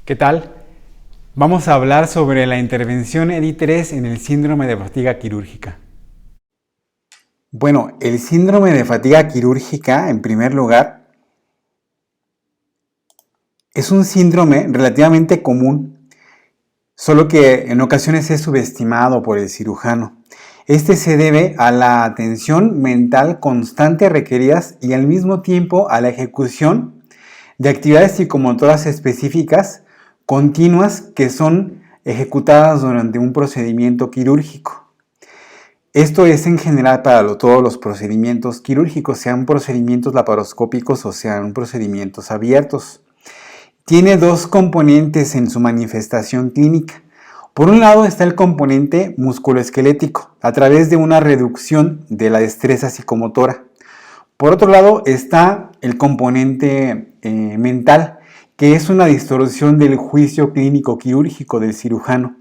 ¿Qué tal? Vamos a hablar sobre la intervención EDI3 en el síndrome de fatiga quirúrgica. Bueno, el síndrome de fatiga quirúrgica, en primer lugar, es un síndrome relativamente común, solo que en ocasiones es subestimado por el cirujano. Este se debe a la atención mental constante requeridas y al mismo tiempo a la ejecución de actividades psicomotoras específicas continuas que son ejecutadas durante un procedimiento quirúrgico. Esto es en general para todos los procedimientos quirúrgicos, sean procedimientos laparoscópicos o sean procedimientos abiertos. Tiene dos componentes en su manifestación clínica. Por un lado está el componente musculoesquelético, a través de una reducción de la destreza psicomotora. Por otro lado está el componente mental, que es una distorsión del juicio clínico quirúrgico del cirujano.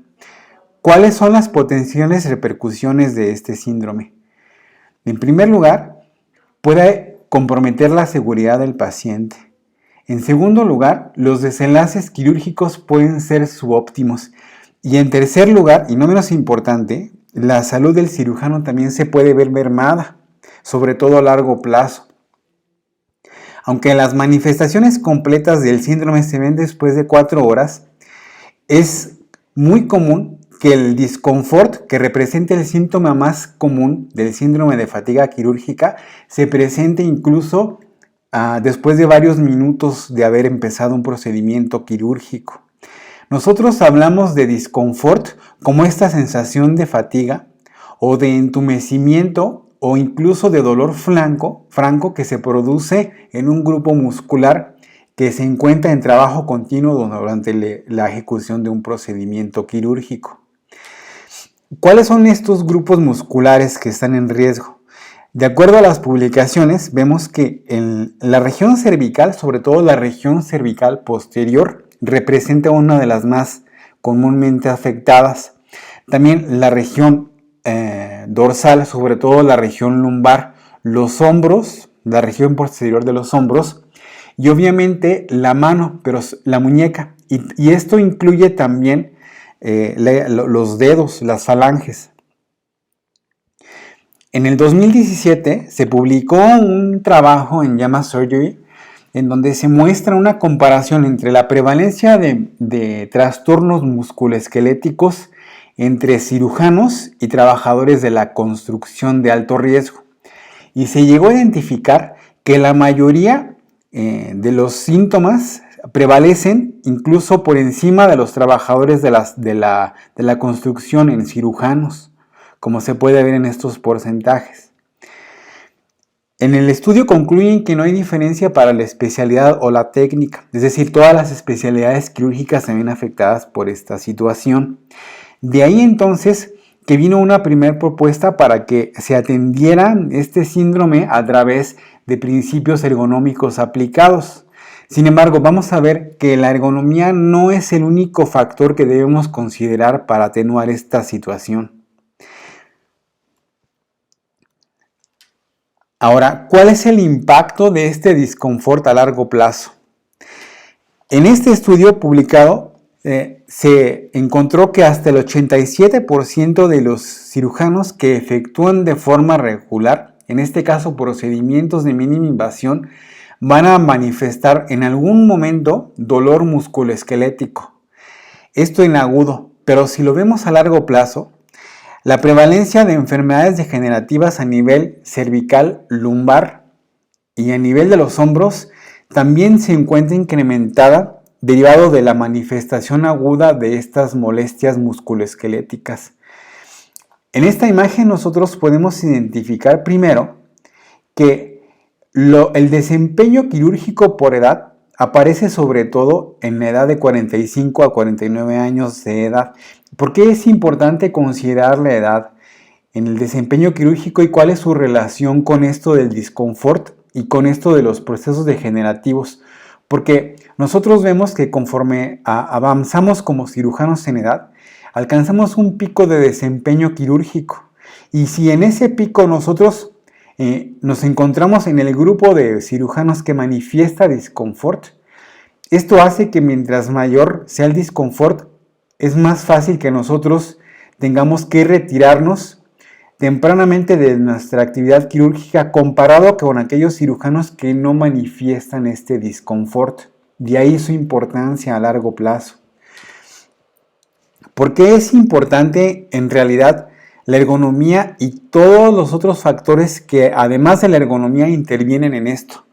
¿Cuáles son las potenciales repercusiones de este síndrome? En primer lugar, puede comprometer la seguridad del paciente. En segundo lugar, los desenlaces quirúrgicos pueden ser subóptimos. Y en tercer lugar, y no menos importante, la salud del cirujano también se puede ver mermada, sobre todo a largo plazo. Aunque las manifestaciones completas del síndrome se ven después de 4 horas, es muy común que el disconfort, que representa el síntoma más común del síndrome de fatiga quirúrgica, se presente incluso después de varios minutos de haber empezado un procedimiento quirúrgico. Nosotros hablamos de disconfort como esta sensación de fatiga o de entumecimiento o incluso de dolor franco que se produce en un grupo muscular que se encuentra en trabajo continuo durante la ejecución de un procedimiento quirúrgico. ¿Cuáles son estos grupos musculares que están en riesgo? De acuerdo a las publicaciones, vemos que en la región cervical, sobre todo la región cervical posterior, representa una de las más comúnmente afectadas. También la región dorsal, sobre todo la región lumbar, los hombros, la región posterior de los hombros y obviamente la mano, pero la muñeca. Y esto incluye también los dedos, las falanges. En el 2017 se publicó un trabajo en JAMA Surgery en donde se muestra una comparación entre la prevalencia de trastornos musculoesqueléticos entre cirujanos y trabajadores de la construcción de alto riesgo. Y se llegó a identificar que la mayoría de los síntomas prevalecen incluso por encima de los trabajadores de la construcción en cirujanos, como se puede ver en estos porcentajes. En el estudio concluyen que no hay diferencia para la especialidad o la técnica, es decir, todas las especialidades quirúrgicas se ven afectadas por esta situación. De ahí entonces que vino una primera propuesta para que se atendiera este síndrome a través de principios ergonómicos aplicados. Sin embargo, vamos a ver que la ergonomía no es el único factor que debemos considerar para atenuar esta situación. Ahora, ¿cuál es el impacto de este disconfort a largo plazo? En este estudio publicado, se encontró que hasta el 87% de los cirujanos que efectúan de forma regular, en este caso procedimientos de mínima invasión, van a manifestar en algún momento dolor musculoesquelético. Esto en agudo, pero si lo vemos a largo plazo, la prevalencia de enfermedades degenerativas a nivel cervical, lumbar y a nivel de los hombros también se encuentra incrementada derivado de la manifestación aguda de estas molestias musculoesqueléticas. En esta imagen nosotros podemos identificar primero que el desempeño quirúrgico por edad aparece sobre todo en la edad de 45 a 49 años de edad. ¿Por qué es importante considerar la edad en el desempeño quirúrgico y cuál es su relación con esto del disconfort y con esto de los procesos degenerativos? Porque nosotros vemos que conforme avanzamos como cirujanos en edad, alcanzamos un pico de desempeño quirúrgico. Y si en ese pico nosotros nos encontramos en el grupo de cirujanos que manifiesta disconfort, Esto hace que mientras mayor sea el disconfort, es más fácil que nosotros tengamos que retirarnos tempranamente de nuestra actividad quirúrgica comparado con aquellos cirujanos que no manifiestan este disconfort. De ahí su importancia a largo plazo. ¿Por qué es importante en realidad la ergonomía y todos los otros factores que además de la ergonomía intervienen en esto?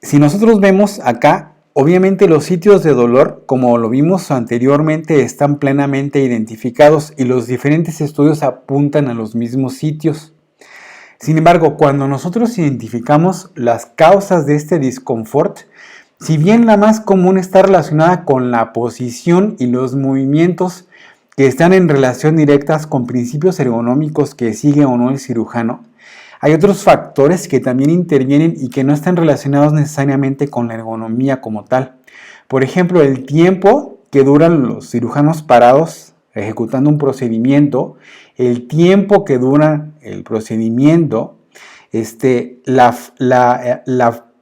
Si nosotros vemos acá, obviamente los sitios de dolor, como lo vimos anteriormente, están plenamente identificados y los diferentes estudios apuntan a los mismos sitios. Sin embargo, cuando nosotros identificamos las causas de este disconfort, si bien la más común está relacionada con la posición y los movimientos que están en relación directa con principios ergonómicos que sigue o no el cirujano, hay otros factores que también intervienen y que no están relacionados necesariamente con la ergonomía como tal. Por ejemplo, el tiempo que duran los cirujanos parados ejecutando un procedimiento, el tiempo que dura el procedimiento, la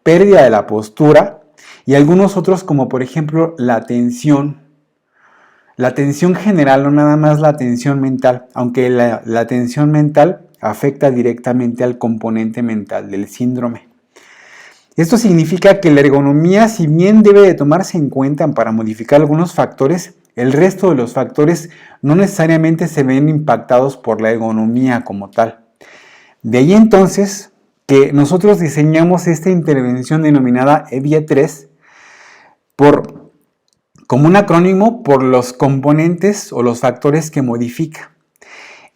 pérdida de la postura y algunos otros como por ejemplo la tensión. La tensión general, no nada más la tensión mental, aunque la tensión mental afecta directamente al componente mental del síndrome. Esto significa que la ergonomía, si bien debe de tomarse en cuenta para modificar algunos factores, el resto de los factores no necesariamente se ven impactados por la ergonomía como tal. De ahí entonces que nosotros diseñamos esta intervención denominada EVIE3 como un acrónimo por los componentes o los factores que modifica.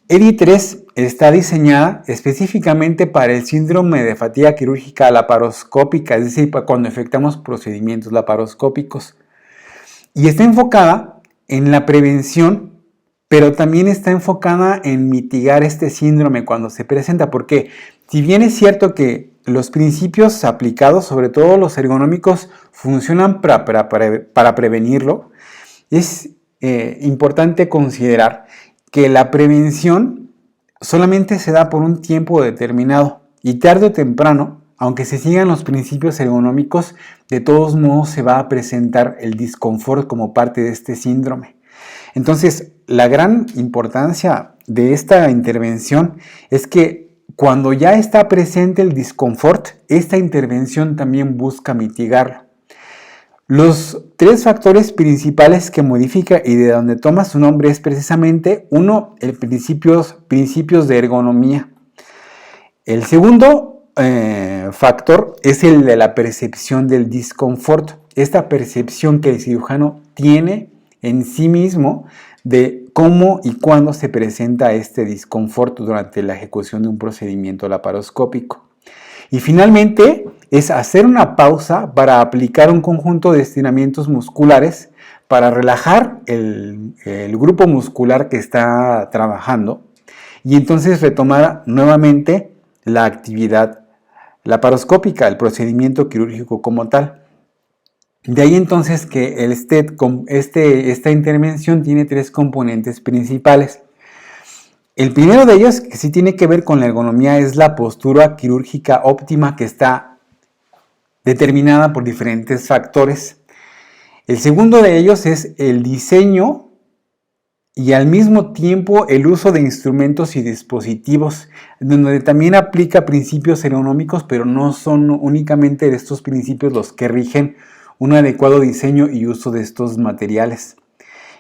EVIE3 está diseñada específicamente para el síndrome de fatiga quirúrgica laparoscópica, es decir, para cuando efectuamos procedimientos laparoscópicos. Y está enfocada en la prevención, pero también está enfocada en mitigar este síndrome cuando se presenta, porque si bien es cierto que los principios aplicados, sobre todo los ergonómicos, funcionan para prevenirlo, es importante considerar que la prevención solamente se da por un tiempo determinado y tarde o temprano, aunque se sigan los principios ergonómicos, de todos modos se va a presentar el disconfort como parte de este síndrome. Entonces, la gran importancia de esta intervención es que cuando ya está presente el disconfort, esta intervención también busca mitigarlo. Los tres factores principales que modifica y de donde toma su nombre es precisamente uno, el principios de ergonomía. El segundo factor es el de la percepción del disconfort, esta percepción que el cirujano tiene en sí mismo de cómo y cuándo se presenta este disconfort durante la ejecución de un procedimiento laparoscópico. Y finalmente es hacer una pausa para aplicar un conjunto de estiramientos musculares para relajar el grupo muscular que está trabajando y entonces retomar nuevamente la actividad laparoscópica, el procedimiento quirúrgico como tal. De ahí entonces que esta intervención tiene tres componentes principales. El primero de ellos, que sí tiene que ver con la ergonomía, es la postura quirúrgica óptima que está determinada por diferentes factores. El segundo de ellos es el diseño y al mismo tiempo el uso de instrumentos y dispositivos, donde también aplica principios ergonómicos, pero no son únicamente estos principios los que rigen un adecuado diseño y uso de estos materiales.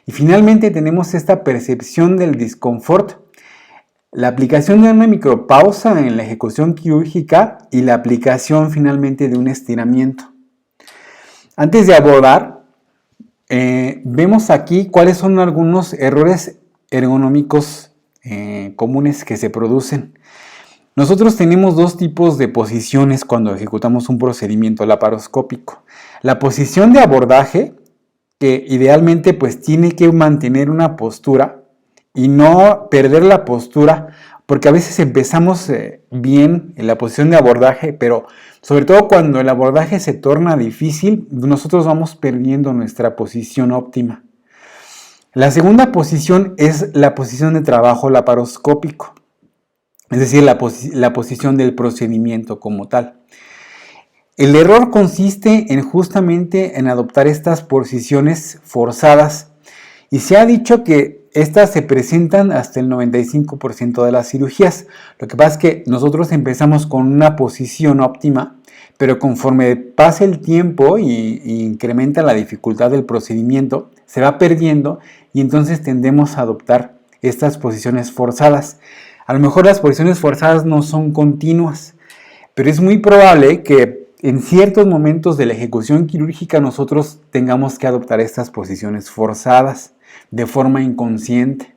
Y finalmente tenemos esta percepción del disconfort, la aplicación de una micropausa en la ejecución quirúrgica y la aplicación finalmente de un estiramiento. Antes de abordar, vemos aquí cuáles son algunos errores ergonómicos comunes que se producen. Nosotros tenemos dos tipos de posiciones cuando ejecutamos un procedimiento laparoscópico. La posición de abordaje, que idealmente pues tiene que mantener una postura y no perder la postura, porque a veces empezamos bien en la posición de abordaje, pero sobre todo cuando el abordaje se torna difícil, nosotros vamos perdiendo nuestra posición óptima. La segunda posición es la posición de trabajo laparoscópico, es decir, la posición del procedimiento como tal. El error consiste en justamente en adoptar estas posiciones forzadas y se ha dicho que estas se presentan hasta el 95% de las cirugías. Lo que pasa es que nosotros empezamos con una posición óptima, pero conforme pasa el tiempo y incrementa la dificultad del procedimiento, se va perdiendo y entonces tendemos a adoptar estas posiciones forzadas. A lo mejor las posiciones forzadas no son continuas, pero es muy probable que en ciertos momentos de la ejecución quirúrgica nosotros tengamos que adoptar estas posiciones forzadas de forma inconsciente.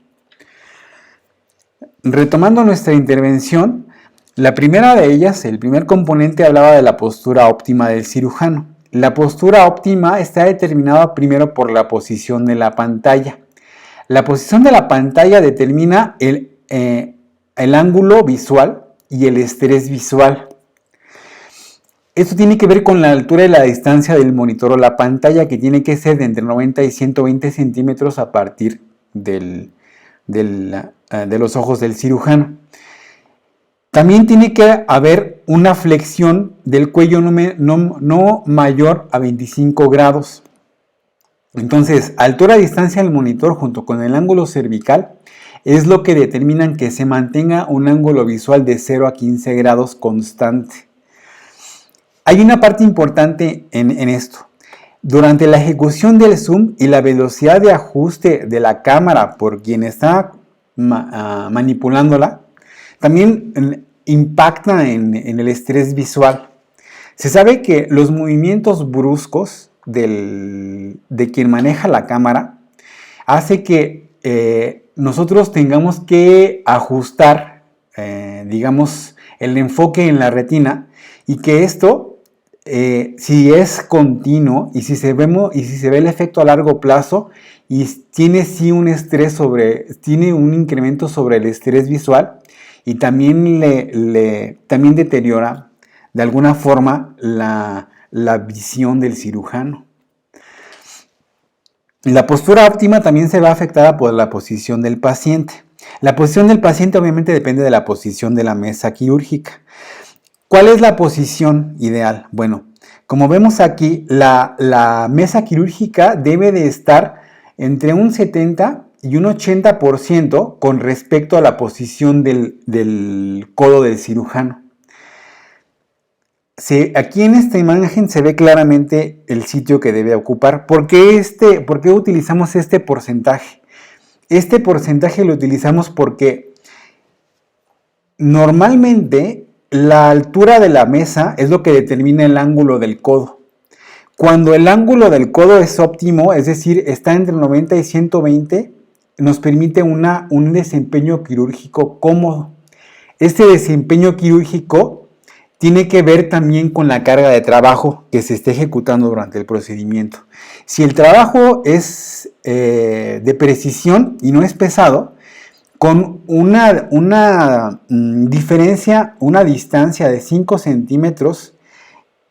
Retomando nuestra intervención, la primera de ellas, el primer componente, hablaba de la postura óptima del cirujano. La postura óptima está determinada primero por la posición de la pantalla. La posición de la pantalla determina el ángulo visual y el estrés visual. Esto tiene que ver con la altura y la distancia del monitor o la pantalla, que tiene que ser de entre 90 y 120 centímetros a partir de los ojos del cirujano. También tiene que haber una flexión del cuello no mayor a 25 grados. Entonces, altura y distancia del monitor junto con el ángulo cervical es lo que determinan que se mantenga un ángulo visual de 0 a 15 grados constante. Hay una parte importante en esto. Durante la ejecución del zoom y la velocidad de ajuste de la cámara por quien está manipulándola, también impacta en el estrés visual. Se sabe que los movimientos bruscos de quien maneja la cámara hace que nosotros tengamos que ajustar, digamos, el enfoque en la retina y que esto, si es continuo y si se ve el efecto a largo plazo y tiene sí tiene un incremento sobre el estrés visual y también también deteriora de alguna forma la visión del cirujano. La postura óptima también se ve afectada por la posición del paciente. La posición del paciente obviamente depende de la posición de la mesa quirúrgica. ¿Cuál es la posición ideal? Bueno, como vemos aquí, la mesa quirúrgica debe de estar entre un 70 y un 80% con respecto a la posición del codo del cirujano. Aquí en esta imagen se ve claramente el sitio que debe ocupar. ¿Por qué utilizamos este porcentaje? Este porcentaje lo utilizamos porque normalmente la altura de la mesa es lo que determina el ángulo del codo. Cuando el ángulo del codo es óptimo, es decir, está entre 90 y 120, nos permite un desempeño quirúrgico cómodo. Este desempeño quirúrgico tiene que ver también con la carga de trabajo que se esté ejecutando durante el procedimiento. Si el trabajo es de precisión y no es pesado, con una distancia de 5 centímetros,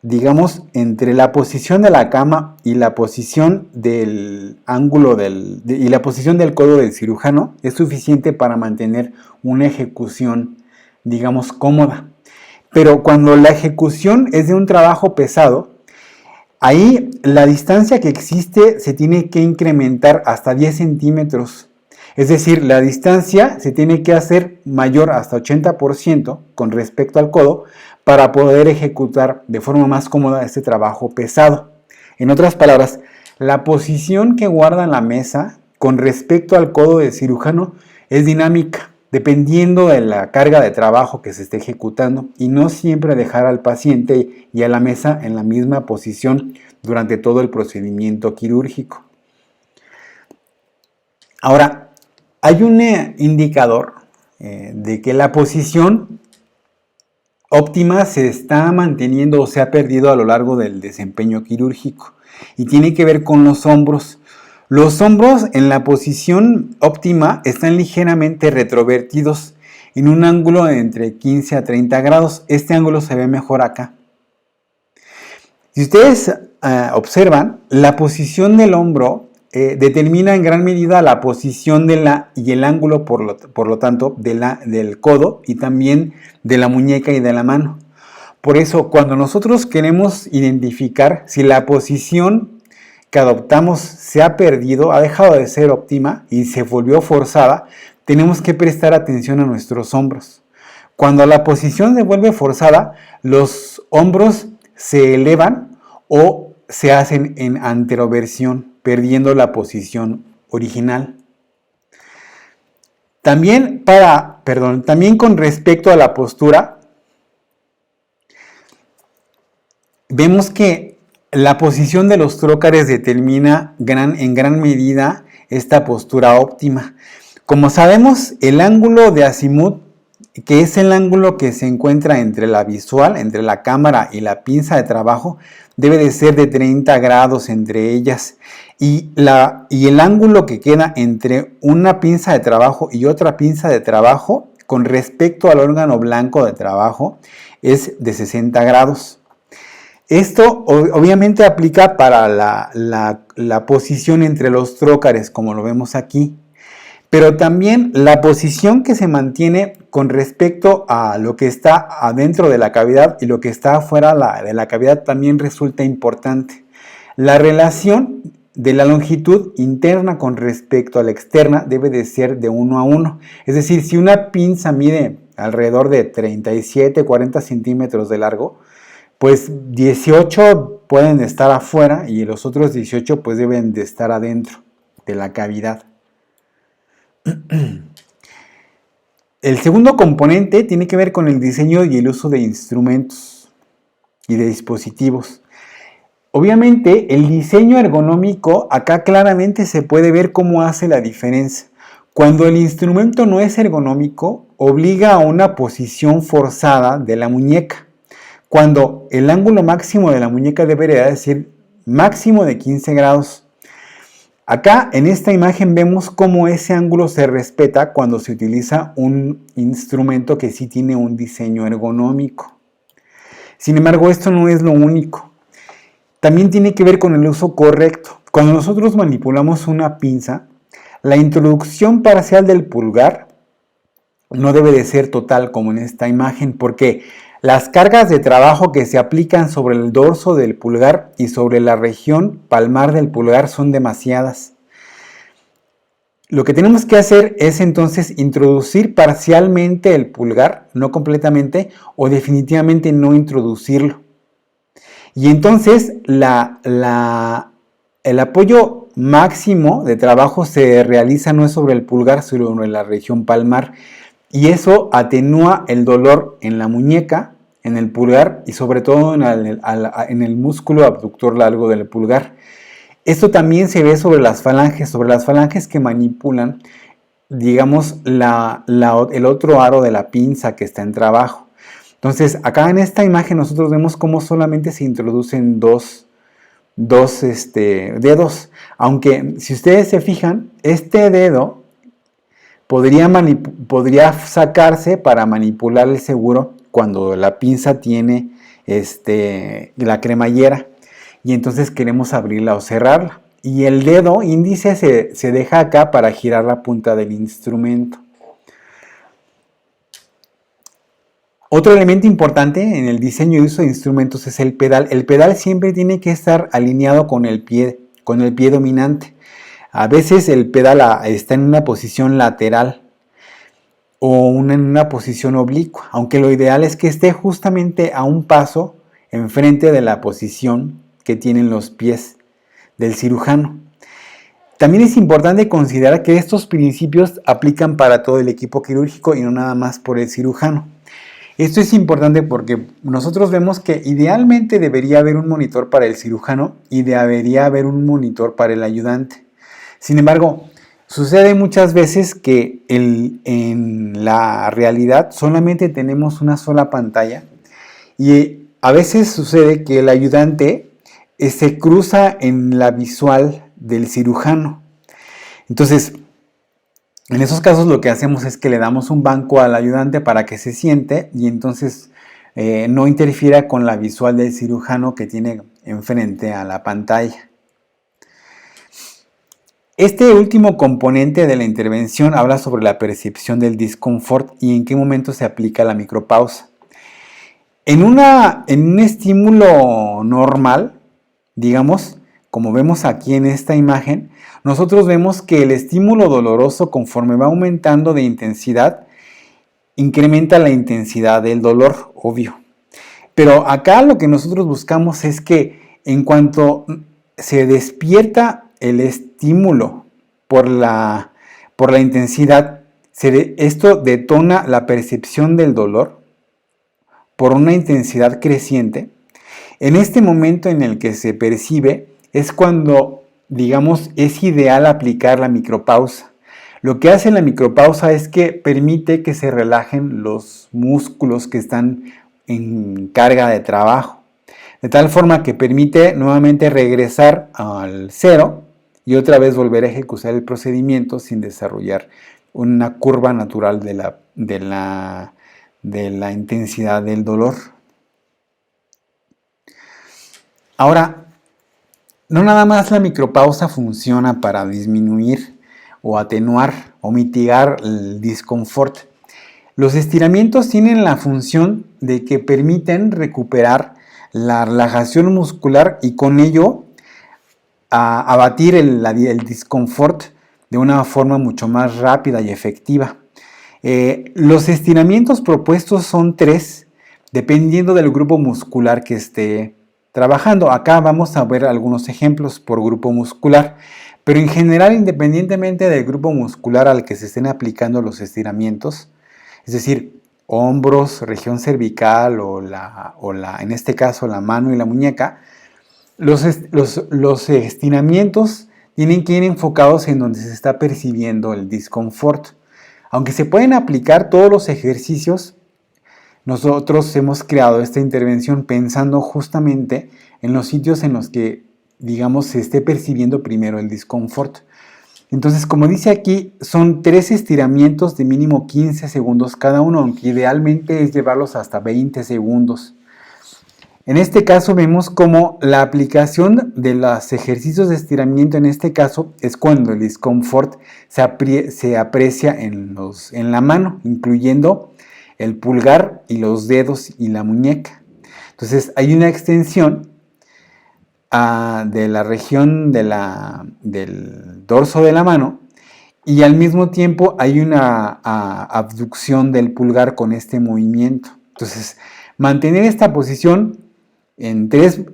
digamos, entre la posición de la cama y la posición del ángulo y la posición del codo del cirujano, es suficiente para mantener una ejecución, digamos, cómoda. Pero cuando la ejecución es de un trabajo pesado, ahí la distancia que existe se tiene que incrementar hasta 10 centímetros. Es decir, la distancia se tiene que hacer mayor hasta 80% con respecto al codo para poder ejecutar de forma más cómoda este trabajo pesado. En otras palabras, la posición que guarda la mesa con respecto al codo del cirujano es dinámica, dependiendo de la carga de trabajo que se esté ejecutando y no siempre dejar al paciente y a la mesa en la misma posición durante todo el procedimiento quirúrgico. Ahora, hay un indicador de que la posición óptima se está manteniendo o se ha perdido a lo largo del desempeño quirúrgico y tiene que ver con los hombros. Los hombros en la posición óptima están ligeramente retrovertidos en un ángulo de entre 15 a 30 grados. Este ángulo se ve mejor acá. Si ustedes observan, la posición del hombro determina en gran medida la posición y el ángulo, por lo tanto, del codo y también de la muñeca y de la mano. Por eso, cuando nosotros queremos identificar si la posición que adoptamos se ha perdido, ha dejado de ser óptima y se volvió forzada, tenemos que prestar atención a nuestros hombros. Cuando la posición se vuelve forzada, los hombros se elevan o se hacen en anteroversión, perdiendo la posición original. También con respecto a la postura, vemos que la posición de los trócares determina en gran medida esta postura óptima. Como sabemos, el ángulo de azimut, que es el ángulo que se encuentra entre la visual, entre la cámara y la pinza de trabajo, debe de ser de 30 grados entre ellas. Y el ángulo que queda entre una pinza de trabajo y otra pinza de trabajo, con respecto al órgano blanco de trabajo, es de 60 grados. Esto obviamente aplica para la posición entre los trócares, como lo vemos aquí. Pero también la posición que se mantiene con respecto a lo que está adentro de la cavidad y lo que está afuera de la cavidad también resulta importante. La relación de la longitud interna con respecto a la externa debe de ser de 1 a 1. Es decir, si una pinza mide alrededor de 37, 40 centímetros de largo, pues 18 pueden estar afuera y los otros 18 pues deben de estar adentro de la cavidad. El segundo componente tiene que ver con el diseño y el uso de instrumentos y de dispositivos. Obviamente el diseño ergonómico acá claramente se puede ver cómo hace la diferencia. Cuando el instrumento no es ergonómico, obliga a una posición forzada de la muñeca, cuando el ángulo máximo de la muñeca debería decir máximo de 15 grados. Acá en esta imagen vemos cómo ese ángulo se respeta cuando se utiliza un instrumento que sí tiene un diseño ergonómico. Sin embargo, esto no es lo único. También tiene que ver con el uso correcto. Cuando nosotros manipulamos una pinza, la introducción parcial del pulgar no debe de ser total como en esta imagen, porque las cargas de trabajo que se aplican sobre el dorso del pulgar y sobre la región palmar del pulgar son demasiadas. Lo que tenemos que hacer es entonces introducir parcialmente el pulgar, no completamente, o definitivamente no introducirlo. Y entonces el apoyo máximo de trabajo se realiza no es sobre el pulgar, sino en la región palmar. Y eso atenúa el dolor en la muñeca, en el pulgar y sobre todo en el músculo abductor largo del pulgar. Esto también se ve sobre las falanges que manipulan, digamos, el otro aro de la pinza que está en trabajo. Entonces, acá en esta imagen nosotros vemos cómo solamente se introducen dos dedos. Aunque, si ustedes se fijan, este dedo podría sacarse para manipular el seguro cuando la pinza tiene la cremallera y entonces queremos abrirla o cerrarla. Y el dedo índice se deja acá para girar la punta del instrumento. Otro elemento importante en el diseño y uso de instrumentos es el pedal. El pedal siempre tiene que estar alineado con el pie dominante. A veces el pedal está en una posición lateral o en una posición oblicua, aunque lo ideal es que esté justamente a un paso enfrente de la posición que tienen los pies del cirujano. También es importante considerar que estos principios aplican para todo el equipo quirúrgico y no nada más por el cirujano. Esto es importante porque nosotros vemos que idealmente debería haber un monitor para el cirujano y debería haber un monitor para el ayudante. Sin embargo, sucede muchas veces que en la realidad solamente tenemos una sola pantalla y a veces sucede que el ayudante se cruza en la visual del cirujano. Entonces, en esos casos lo que hacemos es que le damos un banco al ayudante para que se siente y entonces no interfiera con la visual del cirujano que tiene enfrente a la pantalla. Este último componente de la intervención habla sobre la percepción del disconfort y en qué momento se aplica la micropausa. En un estímulo normal, digamos, como vemos aquí en esta imagen, nosotros vemos que el estímulo doloroso, conforme va aumentando de intensidad, incrementa la intensidad del dolor, obvio. Pero acá lo que nosotros buscamos es que en cuanto se despierta el estímulo por la intensidad, esto detona la percepción del dolor por una intensidad creciente. En este momento en el que se percibe es cuando, digamos, es ideal aplicar la micropausa. Lo que hace la micropausa es que permite que se relajen los músculos que están en carga de trabajo, de tal forma que permite nuevamente regresar al cero y otra vez volver a ejecutar el procedimiento sin desarrollar una curva natural de la intensidad del dolor. Ahora, no nada más la micropausa funciona para disminuir o atenuar o mitigar el disconfort. Los estiramientos tienen la función de que permiten recuperar la relajación muscular y con ello abatir el disconfort de una forma mucho más rápida y efectiva. Los estiramientos propuestos son 3, dependiendo del grupo muscular que esté trabajando. Acá vamos a ver algunos ejemplos por grupo muscular, pero en general, independientemente del grupo muscular al que se estén aplicando los estiramientos, es decir, hombros, región cervical en este caso la mano y la muñeca, los estiramientos tienen que ir enfocados en donde se está percibiendo el disconfort. Aunque se pueden aplicar todos los ejercicios, nosotros hemos creado esta intervención pensando justamente en los sitios en los que, digamos, se esté percibiendo primero el disconfort. Entonces, como dice aquí, son 3 estiramientos de mínimo 15 segundos cada uno, aunque idealmente es llevarlos hasta 20 segundos. En este caso vemos como la aplicación de los ejercicios de estiramiento en este caso es cuando el disconfort se aprecia en la mano, incluyendo el pulgar y los dedos y la muñeca. Entonces hay una extensión de la región del dorso de la mano y al mismo tiempo hay una abducción del pulgar con este movimiento. Entonces mantener esta posición en 3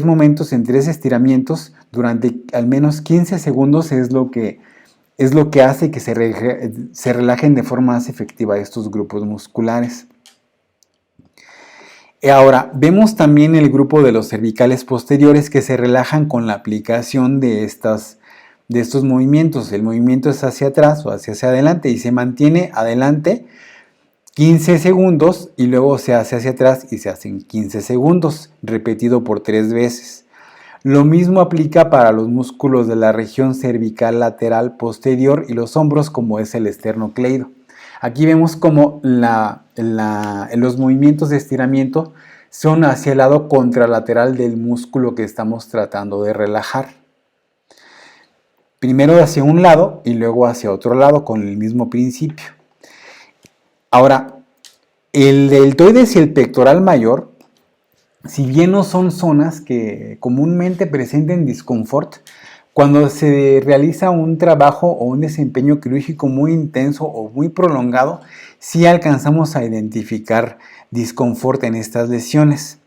momentos, en 3 estiramientos durante al menos 15 segundos es lo que hace que se relajen de forma más efectiva estos grupos musculares. Ahora, vemos también el grupo de los cervicales posteriores que se relajan con la aplicación de estos movimientos. El movimiento es hacia atrás o hacia adelante y se mantiene adelante 15 segundos y luego se hace hacia atrás y se hacen 15 segundos, repetido por 3 veces. Lo mismo aplica para los músculos de la región cervical lateral posterior y los hombros, como es el esternocleido. Aquí vemos como los movimientos de estiramiento son hacia el lado contralateral del músculo que estamos tratando de relajar. Primero hacia un lado y luego hacia otro lado con el mismo principio. Ahora, el deltoides y el pectoral mayor, si bien no son zonas que comúnmente presenten disconfort, cuando se realiza un trabajo o un desempeño quirúrgico muy intenso o muy prolongado, sí alcanzamos a identificar disconfort en estas lesiones.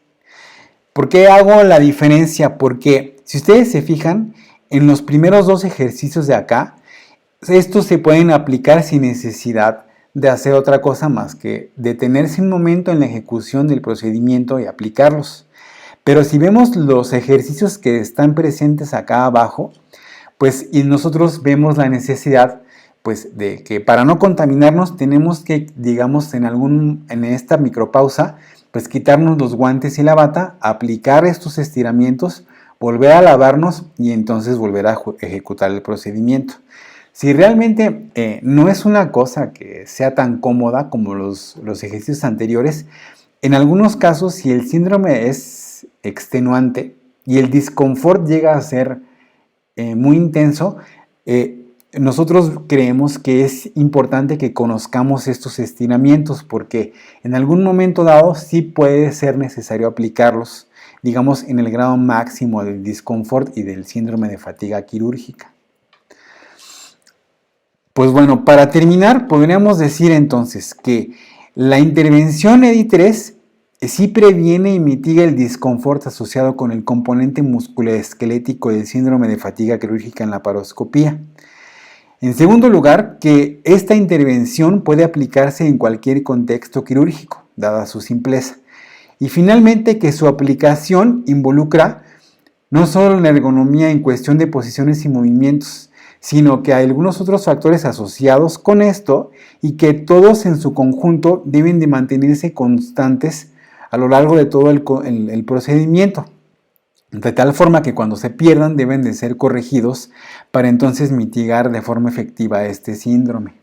¿Por qué hago la diferencia? Porque si ustedes se fijan, en los primeros 2 ejercicios de acá, estos se pueden aplicar sin necesidad de hacer otra cosa más que detenerse un momento en la ejecución del procedimiento y aplicarlos. Pero si vemos los ejercicios que están presentes acá abajo, pues y nosotros vemos la necesidad pues de que para no contaminarnos tenemos que, digamos, en esta micropausa, pues quitarnos los guantes y la bata, aplicar estos estiramientos, volver a lavarnos y entonces volver a ejecutar el procedimiento. Si realmente no es una cosa que sea tan cómoda como los ejercicios anteriores, en algunos casos si el síndrome es extenuante y el disconfort llega a ser muy intenso, nosotros creemos que es importante que conozcamos estos estiramientos porque en algún momento dado sí puede ser necesario aplicarlos, digamos, en el grado máximo del disconfort y del síndrome de fatiga quirúrgica. Pues bueno, para terminar, podríamos decir entonces que la intervención EDI3 sí previene y mitiga el disconfort asociado con el componente musculoesquelético del síndrome de fatiga quirúrgica en la laparoscopía. En segundo lugar, que esta intervención puede aplicarse en cualquier contexto quirúrgico, dada su simpleza. Y finalmente, que su aplicación involucra no solo la ergonomía en cuestión de posiciones y movimientos, sino que hay algunos otros factores asociados con esto y que todos en su conjunto deben de mantenerse constantes a lo largo de todo el procedimiento, de tal forma que cuando se pierdan deben de ser corregidos para entonces mitigar de forma efectiva este síndrome.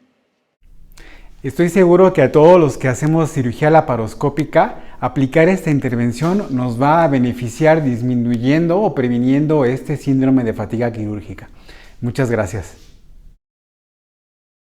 Estoy seguro que a todos los que hacemos cirugía laparoscópica, aplicar esta intervención nos va a beneficiar disminuyendo o previniendo este síndrome de fatiga quirúrgica. Muchas gracias.